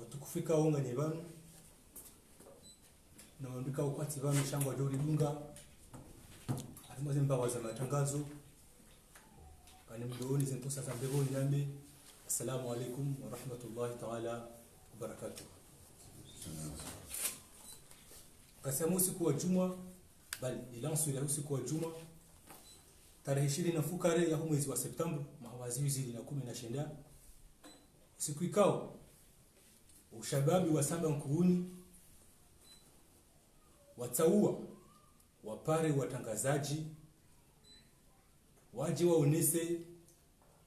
watukufika onga ni banu na wandika ukwati banu shangwa jori dunga alimaze mbawa za matangazo kani mdooni zintosa za mbegoni nambe. Assalamu alaikum wa rahmatullahi ta'ala wa barakatuh. Kasema usiku wa Juma bali ilansu ya usiku wa Juma tarehe 20 na fukare ya mwezi wa Septemba mawazizi na 19 siku ikao ushababi wa samba nkuruni wataua wapare watangazaji waje waonese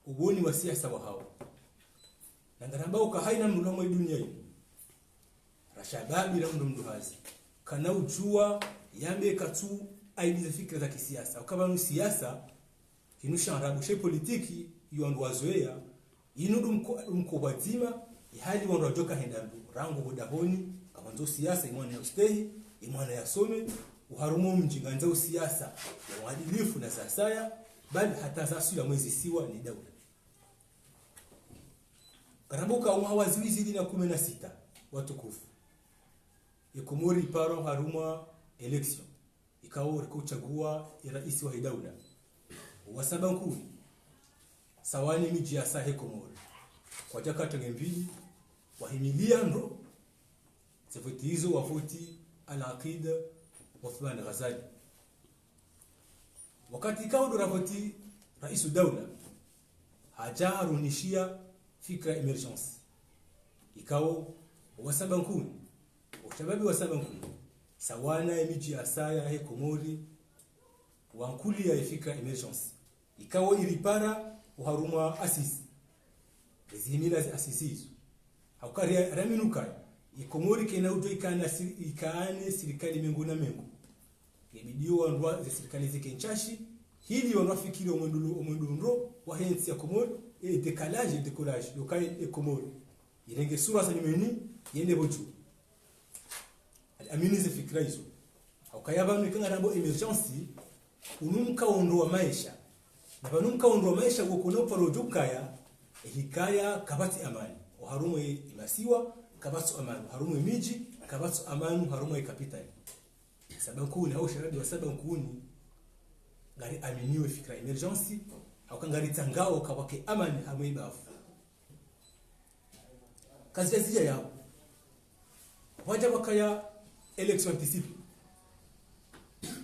uboni wa siasa wa hao na ngaramba ukahaina mnulomo dunia hii rashababi na mnduhazi kana ujua yambe katu aidize fikra za kisiasa ukabanu siasa kinusha arabu she politiki yuandu wazoea inudu mkobazima ihali wandu wajoka hendandu rangu budahoni kamanzo siasa imwana ya ustehi imwana ya some uharumu mjinganza siasa ya uadilifu na sasaya bali hata zasu ya mwezi siwa ni daula karambuka umawaziwizi na 16 watukufu Ikomori paro haruma election ikao rikuchagua rais wa daula wasaba nkuu sawani miji ya sahe Komori kwa jakata ngembili wahimilia ndo sefoti hizo wafuti al-Aqida Uthman Ghazali wakati ikao ndo rafoti rais daula hajarunishia fikra emergence ikao wasaba nkuu ushababi wa saba nkuu sawana miji ya saya he Komori wankuli ya fikra emergence ikawa ilipara uharuma asisi zimila za asisi hizo haukari raminuka Komori kena ujo ikaane serikali mengu na mengu ibidio wanwa za serikali zike nchashi hili wanafikiri omwendundo wa hensi ya Komori décalage yokai Komori irenge sura za nimeni yende boju aminize fikra hizo haukayaba mikanga rambo emergency unumka ondoa maisha na banumka ondoa maisha ukono parojukaya hikaya kabati amani harumu imasiwa kabati amani harumu miji kabati amani harumu capital sababu kuna au sharadi wa sababu kuni ngari aminiwe fikra emergency haukangari tangao kabake amani hamuibafu kazi zija yao waja wakaya election anticipe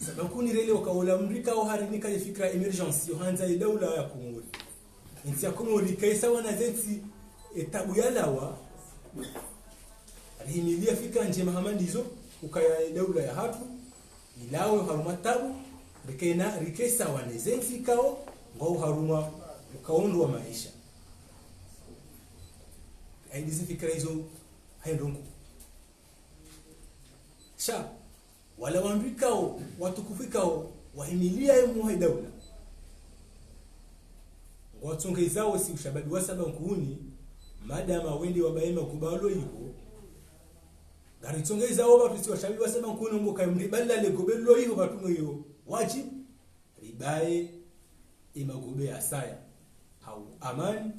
sababu kuni rele wakaola mrika au harinika ya fikra emergency yohanza ya daula ya Komori nti ya Komori kaisa wana zeti etabu yalawa alihimilia fikra njema hamandizo ukaya daula ya hatu ilawe harumatabu rikesa wana zeti kao ngau haruma ukaondo wa maisha aidizi fikra hizo haindonku sha wala wambikao watukufikao wahimilia yemu daula ngwatongezao si ushababi wasaba nkuuni madama wende wabaema kubalo hiyo garitongezao watu si washababi wasaba nkuuni ngoka mriballa le gobelo hiyo batungo hiyo wajibu ribae imagobe asaya hau amani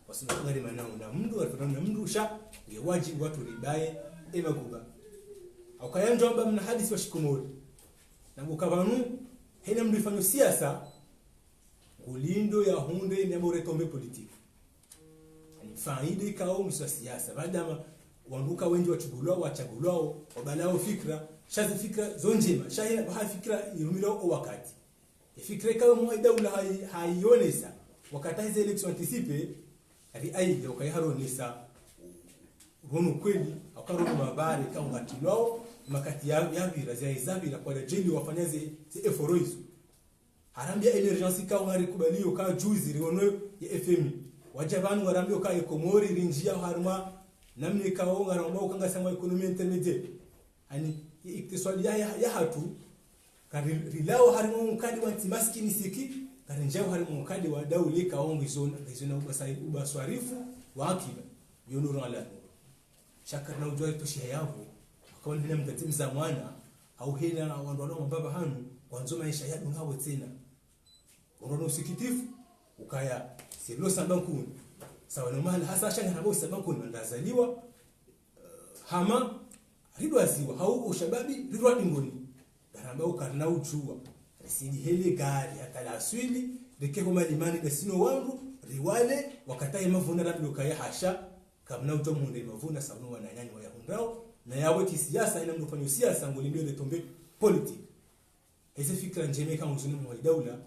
wasinangari manao na mndu na mndu sha ngewajibu watu ribae imagoba aukayanjomba mna hadisi wa Komori na mukabanu hena mlifanya siasa kulindo ya hunde ni amore tombe politiki ni faida kao msa siasa badama wanduka wengi wachagulao wabalao fikra shazi fikra zonjema shahina ha fikra yumilo wakati fikra kao muidaula haionesa wakati hizo election anticipe ali aide ukayaronesa rono kweli akarono mabari kama ngatilwao makati ya vira za izabira kwa jeli wafanyaze eforoizo harambia emergency ka ngari kubalio ka juzi riono ya FM wajabanu warambio ka Komori rinjia haruma namne ka ngaramba ukanga sema economy intermediate ani iktisadi ya hatu karilao harimo mkadi wa maskini siki karinjao harimo mkadi wa dauli ka ongizo na ubaswarifu wa akiba yonuro ala shakar na ujoi tushi yabo akawa ndina mtatimza mwana au hena wandu baba hanu wanzo maisha yadu ngabo tena unaona usikitifu ukaya silo sabankuni sawa na mahala hasa shanga habo sabankuni ndazaliwa hama ridwaziwa hau ushababi ridwa dingoni garamba ukarna ujua risidi hele gari akala swili rikeko malimani gasino wangu riwale wakataye mavuna rabilo kaya hasha kamna utomunde mavuna sawa wana nyanya wa yahundao na yawe kisiasa ina mnufanya siasa ngolimbio letombe politique hizi fikra njeme kama mzuni mwa daula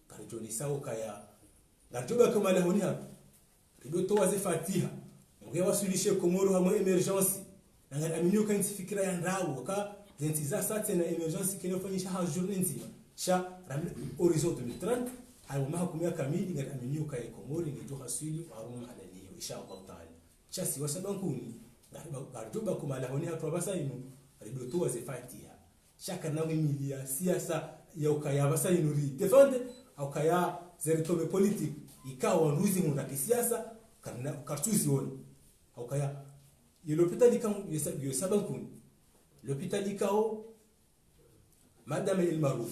kanjoni sawa kaya ngatoba kama lahoni hapa rido to waze fatiha nge wasulishe komoro hamo emergency na ngaminyuka kanti fikra ya ndawo ka zentiza sate na emergency kinofanyisha ha journée nzima sha horizon 2030 hayo mahakumia kamili ngaminyuka ya komoro ngeto hasili waruma alaniyo inshallah taala chasi wasabankuni ngatoba kama lahoni hapa basa inu rido to waze fatiha shaka na wimilia siasa ya ukaya basa inu ri defende au kaya zeritobe politique ikawa nduzi munda kisiasa kana kartuzi woni au kaya l'hôpital ikam yosabankuni l'hôpital ikao madame El Marouf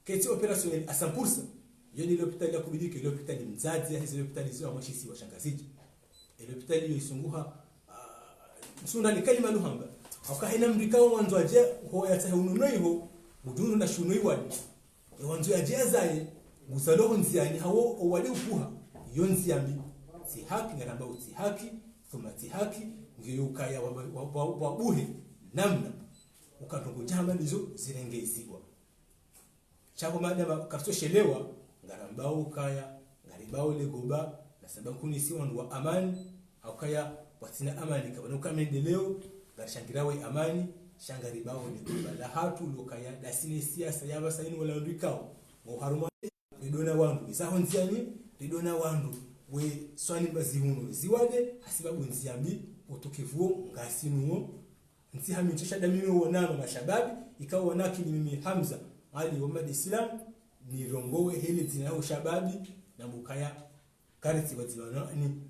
keti opérationnel à 100% yoni l'hôpital ya kubidike l'hôpital mzazi hizo l'hôpital hizo amashisi wa shangazi et l'hôpital hiyo isunguha msunda ni kalima luhamba au kahina mrikao mwanzo aje ho yatahununaiho mudunu na shunuiwani wanzo aje zaye gusalo nziani hawo owali ukuha yonzi yambi si haki ngaramba uti haki thumati haki ngiyo ukaya wabuhe namna ukatongo jamba nizo zirengeizigwa chako madama kartoshelewa ngaramba ukaya ngaribao legoba na sababu kuni si wandu wa amani akaya watina amani kabano kamendeleo ngashangirawe amani shangaribao legoba la hatu lokaya dasine siasa yaba saini wala ndikao ngo haruma ridona wandu isaho nziani ridona wandu we swani bazihuno ziwade hasibabu nziambi utukivuo ngasinuo nti hamitisha damino wonama mashababi ikawa wanaki ni mimi Hamza Ali Omar Islam ni rongowe hele zinao shababi na mukaya kariti wazilana ni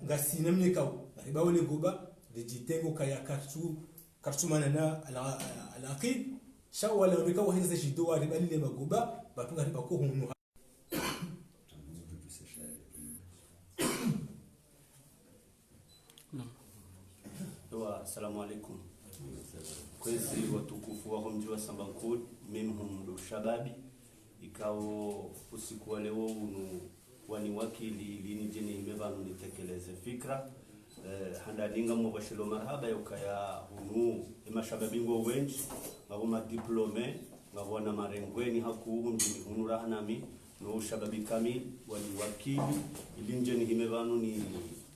ngasina mnikao ribawo legoba dijitengo kaya kartumana na alaqid shawala rikawa hizo jidoa ribali le magoba batunga ribako hunu Assalamu alaikum. Kwezi watukufu wa mji wa Sambankuni mimi humdu shababi ikao usiku wa leo unu wani wakili lini jini imebanu nitekeleze fikra handadinga mwashilo marhaba yukaya unu ima shababi ngo wenji ngabuma diplome ngabona marengweni haku mjini unu rahanami no shababi kamil wani wakili lini jini imebanu ni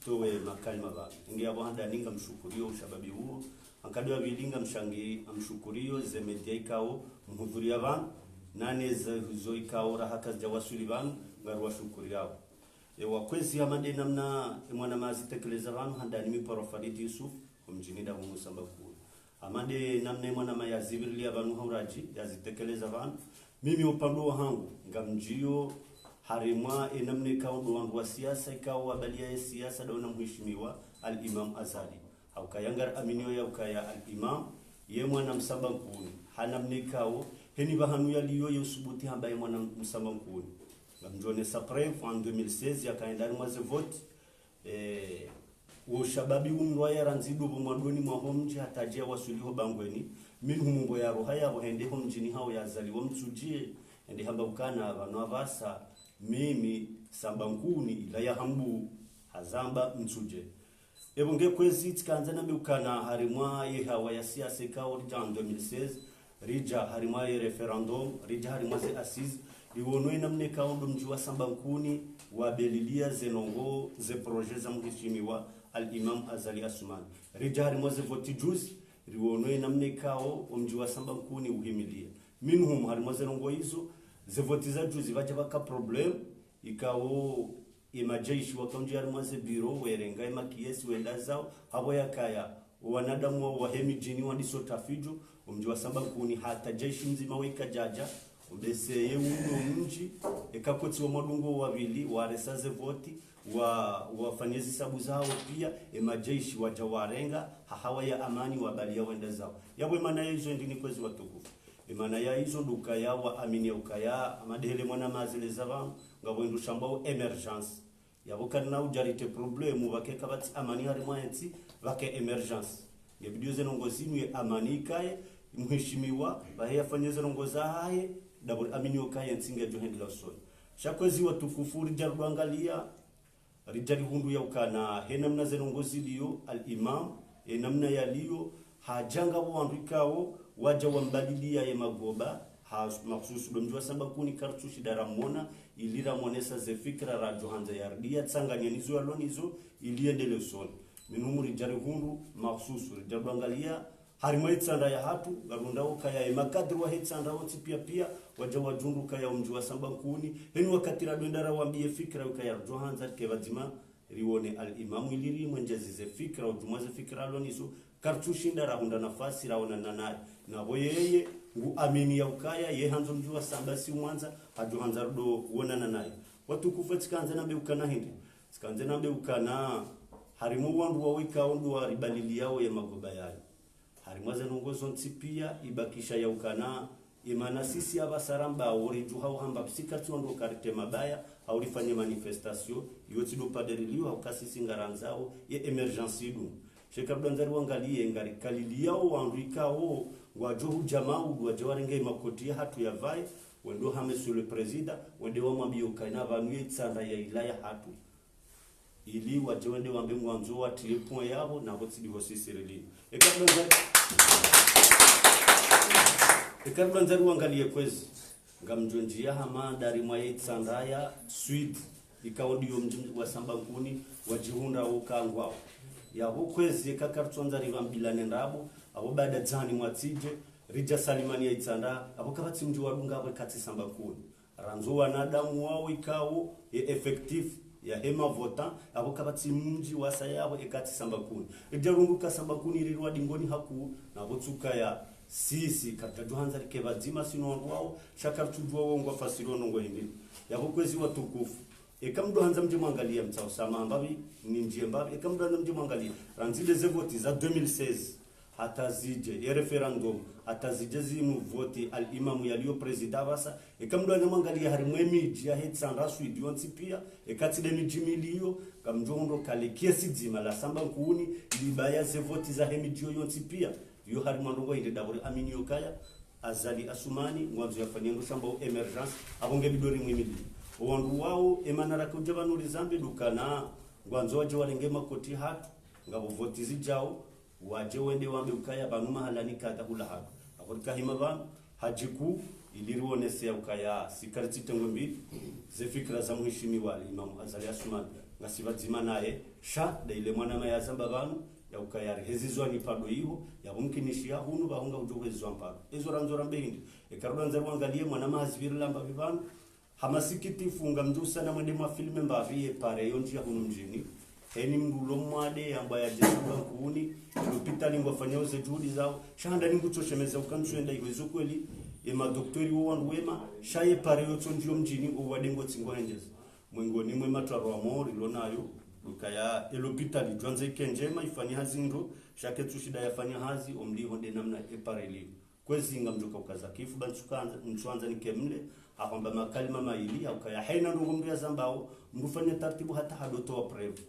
towe makalima ba ngi abo handa ninga mshukurio ushababi huo akadwa bilinga mshangi amshukurio zemedia ikao mhudhuria ban nane zo ikao rahaka jawasuli ban ngarwa shukuri yao wakwezi amande namna mwana mazi tekeleza ban handa nimi Farid Yusuf kumjini da humu Sambankuni amande namna mwana mayazibirli abanu hauraji yazitekeleza ban mimi upando wangu ngamjio harimwa enamne kao doandu wa siasa ikao wabalia ya siasa dona mheshimiwa al-Imam Azali au kayangar aminio ya ukaya al-Imam ye mwana Msambankuni hanamne kao heni bahanu ya liyo yusubuti hambaye mwana Msambankuni ngamjone sapre en 2016 yakaendani mwaze vote ushababi umrwa ya ranzidu bumwadoni mwa homji hatajia wasuliho bangweni minhu mumbo ya rohaya wahende homjini hao ya Azali wamtsujie ende hamba ukana abantu avasa mimi Sambankuni ila ya hambu hazamba mtsuje ebonge kwezi tikanza na mukana harimwa ye hawa ya siasa kao rija 2016 rija harimwa ye referendum rija harimwa ze assise liwonwe namne kao mji wa Sambankuni wa belilia zenongo ze projet za mheshimiwa al-Imam Azali Asumani rija harimwa ze vote juice liwonwe namne kao mji wa Sambankuni uhimilia minhum harimwa zenongo hizo zevotiza juzi vaje baka problem ikao imajeshi wakonje armaze biro werenga imakiesi wenda zao habo yakaya wanadamu wa hemi jini wadiso tafijo umji wa Sambankuni hata jeshi mzima weka jaja ubese yeundo mji ekakoti wa madungo wawili waresaze voti wafanyezi sabu zao pia imajeshi wajawarenga hahawa ya amani wabalia wenda zao yabwe maana hizo ndini kwezi watukufu imana ya hizo duka ya wa amini ya ukaya amadele mwana mazile zaba ngabo ndu shambao emergence yabo kana ujarite problemu bakeka bati amani hari mwanti bake emergence ngebidio zenongozi mwe amani kae mheshimiwa bahe afanye zenongozi haye double aminyo kae nsinge jo handla so shakwezi watukufu rijarwangalia rijari hundu ya ukana henamna zenongozi liyo al-imam namna yaliyo hajanga wanrikao waja wambadilia ya magoba maksusu domjua samba kuni kartushi daramona ilira monesa ze fikra rajo hanza yardia tsanganya nizo alonizo iliendele son minumuri jari hundu maksusu rijarwangalia harimo itsanda ya hatu garundao kaya makadri wa hitsanda woti pia waja wajundu kaya umjua samba kuni henu wakatira dondara wambie fikra kaya johanza kevazima rione al-imamu iliri mwenjezi fikra utumaze fikra lonizo kartushinda rahunda nafasi raona nanai na boyeye ngu amini ya ukaya ye hanzo mjua samba si mwanza ajohanza rudo wonana naye watu kufatsikanza nambe ukana hindi sikanze nambe ukana harimo wandu wawika wandu wa ribalili yao ya magoba yayo harimo zanongozo ntipia ibakisha ya ukana imana sisi abasaramba ori juhao hamba psikati wando karite mabaya au rifanye manifestation yoti do paderiliwa au kasisi ngaranzao ye emergency du shekabdanzari wangalie ngari kaliliao wanrikao wajohu jamau wajawarenge makoti hatu ya vai wendo hame sur le président wendo wamwambie ukaina vanue tsanda ya ilaya hatu ili wajewende wambe mwanzo wa telepon yabo na botidi hosisirili ekabdanzari wangalie kwezi ngamjonjia hama dari mwaye tsanda ya sweet ikaudio mjini wa samba nkuni wajihunda ukangwao ya hukwezi kakartsonza rivambilane ndabo abo baada dzani mwatije rija salimani ya itsanda abo kabatsi mji wadunga abo katsi samba kuni ranzo wanadamu wao ikao ye effective ya hema vota abo kabatsi mji wasayabo ekatsi samba kuni ejarunguka samba kuni rirwa dingoni haku na botsuka ya sisi katika johanza kevazima sinondo wao shakartujwa wongo fasirono ngo hindi yabo kwezi watukufu ekamdo hanza mje mwangalia mtsao sama ambabi ninjie mbabi ekamdo hanza mje mwangalia ranzile ze voti za 2016 hata zije ye referendum hata zije zimu voti al-imam yaliyo president basa ekamdo hanza mwangalia hari mwemiji ya hetsanda swidi onti pia ekatile mijimiliyo kamjondo kale kiesi dzima la samba kuuni libaya ze voti za hemiji yonti pia yo hari mwandongo inde dabori aminio kaya azali asumani mwanzo yafanyendo shamba emergence abonge bidori mwimili wandu wao emanara kujaba nuri zambe dukana ngwanzo waje walenge makoti hatu ngabo voti zijao waje wende wambe ukaya banuma halani kata hula hatu akorika hima ban hajiku ilirionese ya ukaya sikariti tengo mbili ze fikra za mheshimiwa Imam Azali Asumani ngasibazima naye sha da ile mwana maya zamba banu ya ukayari hezizwa ni pado hiyo ya mumkinishia hunu bahunga ujogezwa mpado ezo ranzora mbindi ekarudanza wangalie mwana mahazibiri lamba bibanu hamasikiti funga mjusa na mwende mwa filme mbavi pare yonji ya hunu mjini heni mdulo mwade ambaye ajesamba kuuni lupita lingwafanya uze juhudi zao shanda ninguchoshemeza ukamsuenda iwezo kweli ema doktori wandu wema shaye pare yoto ndio mjini uwadengo tsingoenjeza mwingoni mwe matwaro wa mori lonayo lukaya elopita lijwanze kenjema ifanya hazindo shake tushida yafanya hazi omli honde namna epare li kwezi ngamjoka ukazakifu bansukanza mchwanza nikemle akwamba makalima maili akaya haina ndongo mria zambao mrufanya taratibu hata hadoto wa preuve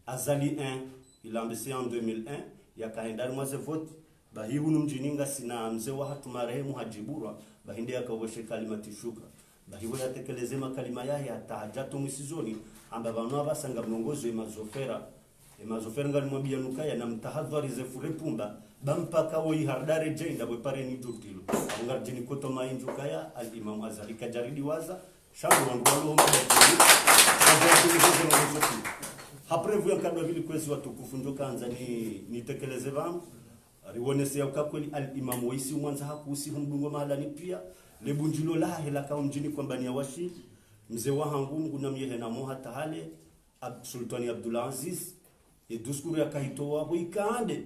azali 1 il a lancé en 2001 yakaenda mwaze vote bahibu numjininga sina mzee wa hatu marehemu hajiburwa bahinde yakawoshe kalima tishuka bahibu yatekeleze makalima yahe hata hajato mwisizoni amba banwa basanga mnongozo emazofera ngalimwambia nukaya na mtahadhari ze furepumba bampaka woi hardare jenda bwe pare ni jutilo ngarjini koto mainju kaya al-imam Azali kajaridi waza shabu wangu walo haprevu yakadwa vile kwezi watukufu njoka anza ni tekeleze bam riwonese ya ukakweli al-imam waisi mwanza hakusi humdungo mahalani pia lebunjilo lahe la kao mjini kwamba ni awashi mzee wa hangungu na myehe na moha tahale Sultani Abdullah Aziz eduskuru ya kahitoa huikande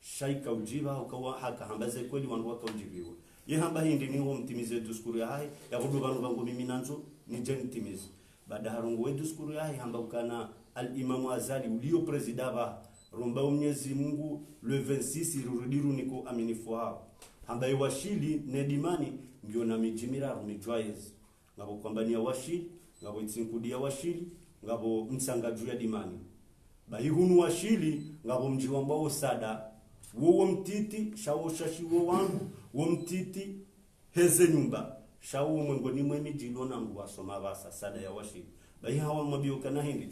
shaika ujiba ukawa haka hambaze kweli wandu waka ujibiwa ye hamba hindi ni ho mtimize eduskuru ya hai ya hudu banu bangu mimi nanzo ni jeni timize baada harungu eduskuru ya hai hamba ukana al-imam Azali ulio presidaba romba Mwenyezi Mungu le 26 irudiru niko aminifu hao hamba iwashili nedimani ndio na mijimira rumijwaiz ngabo kwamba ni washili ngabo itsinkudia washili ngabo mtsanga juu ya dimani bahihunu washili ngabo mji wambao sada wo mtiti shawo shashiwo wangu wo mtiti heze nyumba shawo mwengoni mwemi jilona ngu wasoma basa sada ya washili bahi hawa mabioka na hindi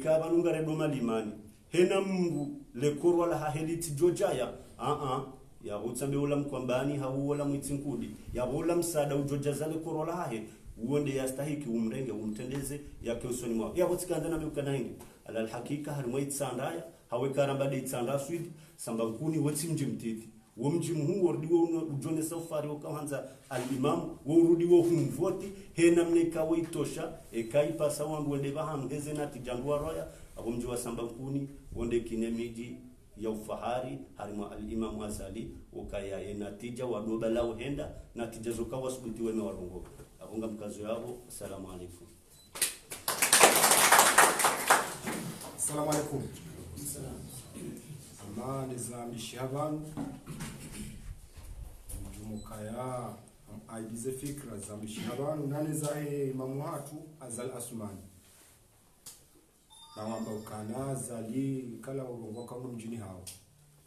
kaba nungare doma limani hena mungu lekorwa la haheliti jojaya ya utsambe ula mkwambani hauola mwitinkudi ya ula msada ujojaza lekorwa la hahe uonde yastahiki umrenge umtendeze yake usoni mwao ya butikanda na bioka na hindi ala hakika harimwe itsandaya hawe karamba de itsanda swidi sambakuni woti mji mtiti wo mji muhu wordiwo ujone safari ukaanza al-imam wo urudiwo humvoti hena mneka waitosha ekaipa sawandu wende bahangeze na tijandwa roya abo mji wa sambakuni wonde kinemiji ya ufahari harima al-imam Azali ukaya yenatija wadoba lao henda natija zokawa subutiwe na walongo abunga mkazo yabo. Assalamu alaikum. Assalamu alaikum. Amani zamisha abantu mjumukaya aidize fikra zamisha abantu nane zahe imamu hatu Azal Asmani na wamba ukana Azali kala urongo kama mjini hao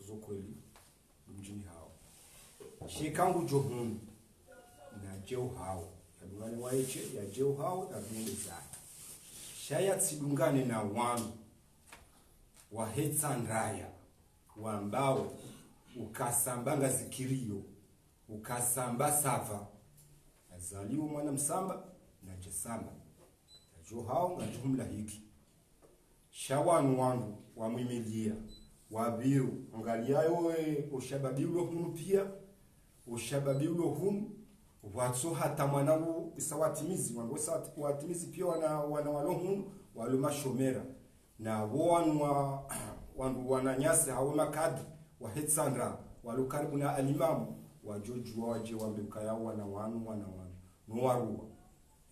zokweli mjini hao shikangu johun na jeu hao yaduane waiche ya jeu hao na dungu zake shaya tsidungane na wanu wa hetsandraya wambao ukasambanga zikirio ukasamba sava azaliwa mwana msamba na jesamba jo hao na jumla hiki shawanu wangu wamwimilia wabiru angaliayo ushababiulo hunu pia ushababiulo hunu watso hata mwanangu isawatimizi wangu watimizi pia wana walohunu waluma shomera na wandu wananyasi hawe makadi wa hetsandra walukaribu na alimamu wajojua waje wambeka yao wanu nuwarua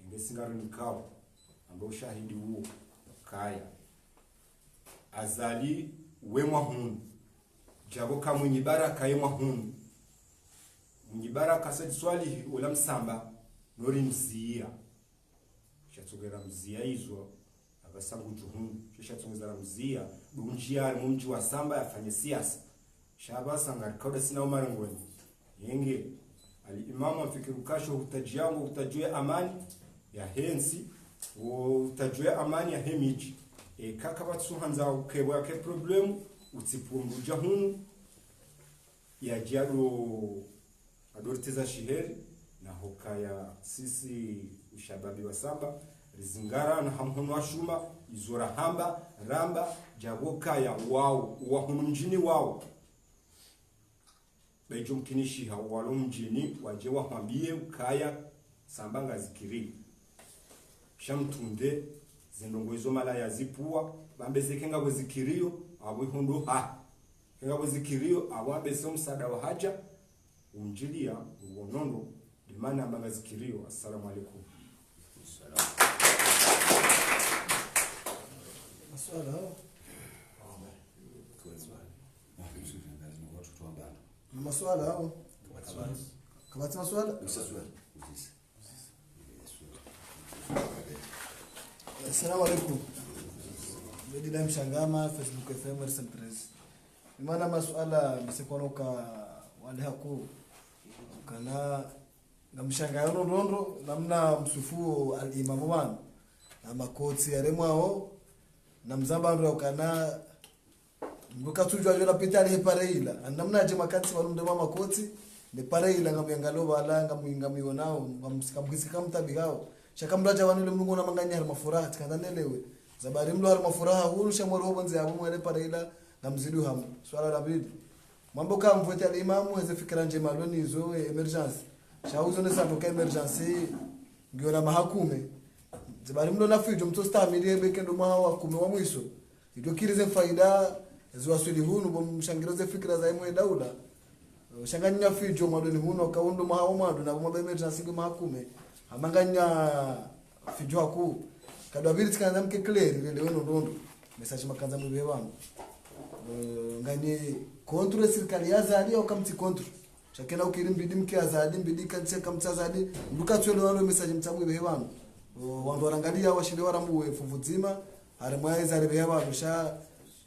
ingesingari nikao ambao shahidi huo kaya Azali wemwa hunu jaboka mwenye baraka yemwa hunu mwenye baraka sadi swali ula msamba nori mzia shatogera mzia hizo abasangu juhunu shatongeza mzia bunjia mumji wa samba yafanye siasa shabasa ngarikauda sina umarangoni yenge al-imamu afikiru kasho utajiangu utajue amani ya hensi utajue amani ya hemiji kaka batsuhanza ukebwa ke problem utsipumbuja hunu ya jado adorteza shiheri na hokaya sisi ushababi wa samba rizingara na hamhono wa shuma izora hamba ramba jabokaya wao wa hunu mjini wao bejo mkinishi hawalo mjini waje wahambie ukaya sambanga zikiri shamtunde zindongoizo mala ya zipua bambeze kenga wezikirio abo hundu kenga wezikirio awabe so msada wa haja umjilia uonondo dimana ambanga zikirio. Assalamu alaikum. Maswala hao kabati maswala Assalamu alaikum. Medina mshangama Facebook FM Press. Imana maswala msikonoka wale haku kana ngamshangaya rondo namna msufu al-imamu wan na makoti yaremwao na mzamba kana mbuka tujwa jona pitali he pareila namna je makati walumde mama koti ne pareila ngamyangalo bala ngamwingamio nao ngamsikisika mtabigao shakamraja wanule mlungu na manganya har mafuraha kandanelewe zabari mlo har mafuraha huru shamoro bonze abu mwele pareila ngamzidu hamu swala la bidi mambo kama mvote al-imamu heze fikra njema loni hizo emergency shauzo ne sandoka emergency ngiona mahakume zabari mlo nafijo mtostamili bekendo mahawa kume wa mwiso idokirize faida ziwasuli hunu bomshangiroze fikra za imwe daula shanganya fijo madoni hunu kaundo mahawa madu na bomba emergency ngo mahakume amanganya fijo aku kadwa bili tikaanza mke clear ile weno ndondo message makanza mwe wangu ngani kontre serikali ya Azali au kamti kontre shakena ukiri mbidi mke Azali mbidi kanse kamta Azali nduka twele walo message mtamwe wangu wandu warangalia washinde waramuwe fuvudzima ari mwaiza ari bewa rusha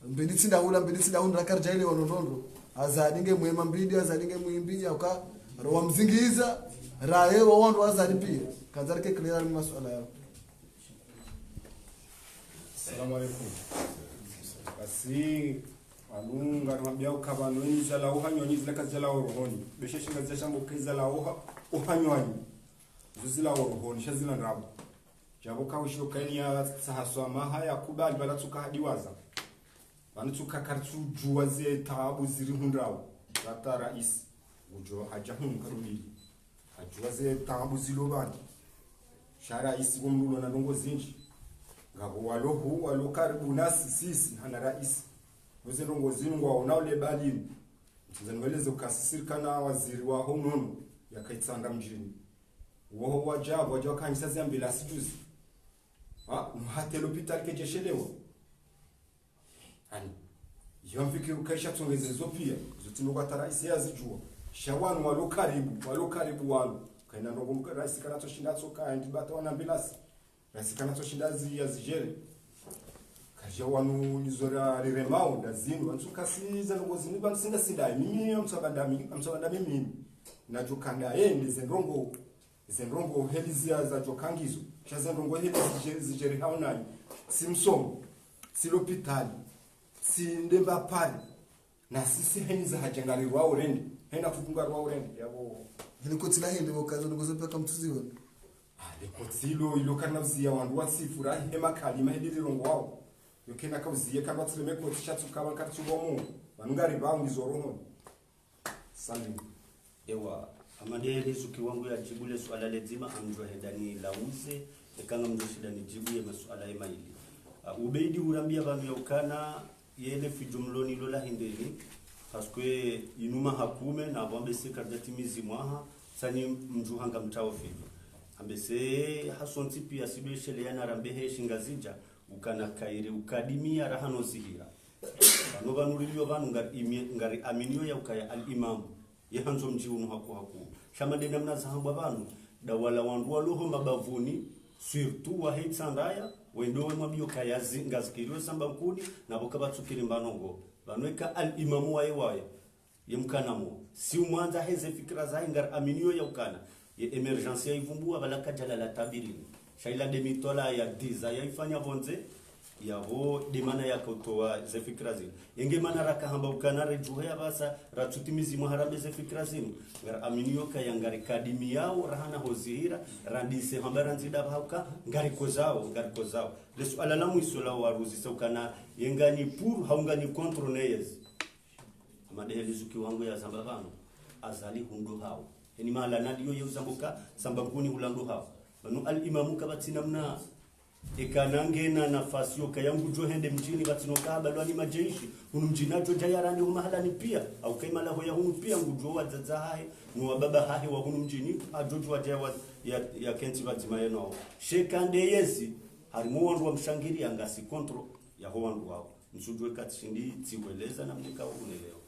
mbili tsinda unda karja ile wanonondo azadinge mwema mbidi azadinge mwimbi yauka rowa mzingiza raye wa wandu azadi pia kanzarike clear masuala yao. Assalamu alaikum. Basi alunga nambia ukabano niza la uhanyonyi zile kazi la rohoni beshe shinga za shambo kiza la uhanyonyi zuzila rohoni shazila ndabo jabo kawisho kania sahaswa maha ya kubali bala tuka hadiwaza bana tuka kartu juwaze taabu ziri hundrawo tata rais ujo hajahun karudi hajuwaze taabu zilobani shara isi gomlulo na ndongo zinji ngabo walo karibu nasi sisi hana rais weze ndongo zinwa unaule balini mtizanweleze ukasisirikana waziri wa honono yakaitsanga mjini woho wajabu wajwa kanisa zambila sijuzi muhate l'hôpital ke jeshelewa hani yomfiki ukaisha tongeze pia zutino kwa rais yazijua shawanu walo karibu walo kaina ndongo rais kana toshinda soka ndibata wana bilasi rais kana toshinda yazijele kaje wanu nizora riremao ndazinu ansuka siza ndongo zinu bansinda sinda mimi amsabanda mimi najukanda ndize ndongo helizia za jokangizo chaza ndongo helizi zijeri haonani simsomo silopitali sindemba pali na sisi heniza hajangalirwa urendi hena kufungarwa urendi yabo helikotila hende wakazo ngozo paka mtuziwe lekotilo ilo kana uzia wandu wasifura hema kalima hediri rongo wao yokena kauzie kana tsime ko tshatsuka bankatsubomo bangari baungizo roho salim ewa amade lizuki wangu ya jibule swala lezima amjwa hedani lauze ekanga mjoshida ni jibu ya masuala ya maili ubeidi urambia bandu ya ukana yele fijumloni lola hindeni paskwe inuma hakume na wambese kardati mizimwaha sani mjuhanga mtao fidu ambese hasonti pia sibeshele yana rambehe shingazija ukana kairi ukadimia rahano zihira bano banulilio banu ngari aminio ya ukaya al-imamu yahanzo mjiunu haku shamade namna zahamba banu dawala wandu waluho mabavuni surtout wa hitsandaya wendo mabio kayazi ngazikiriwe samba nkudi na bokabatsukiri mbanongo banweka al-imamu waye yemkanamo si umwanza heze fikra za ngar aminio ya ukana ye emergency ivumbua balaka jalala tabirini shaila demitola ya diza yaifanya bonze yabo demana yakotoa ze fikra zinu yenge mana rakahamba ukanare juhaya basa ratutimizi muharambe ze fikra zinu ngar aminio kaya ngari kadimi yao rahana hozihira randise hambaranzida bahauka ngari kozao lesu alalamu isola waruzi saukana yengani pour haungani contre neyes amadehe lizuki wangu ya zambabano azali hundo hao eni mala nadiyo yuzambuka sambanguni ulando hao banu al-imamu kabatina mna ekanange na nafasi yokayangu johende mjini batinoka balwani majeshi hunu mjinajo jayarani humahalani pia au kaimala hoya hunu pia ngujo wazaza hae nuwa baba hae wa hunu mjini ajoju wajawa ya kenti batima yeno shekande yesi harimu wandu wa mshangiri angasi kontro ya ho wandu wao msujwe katishindi tiweleza na mnika uneleo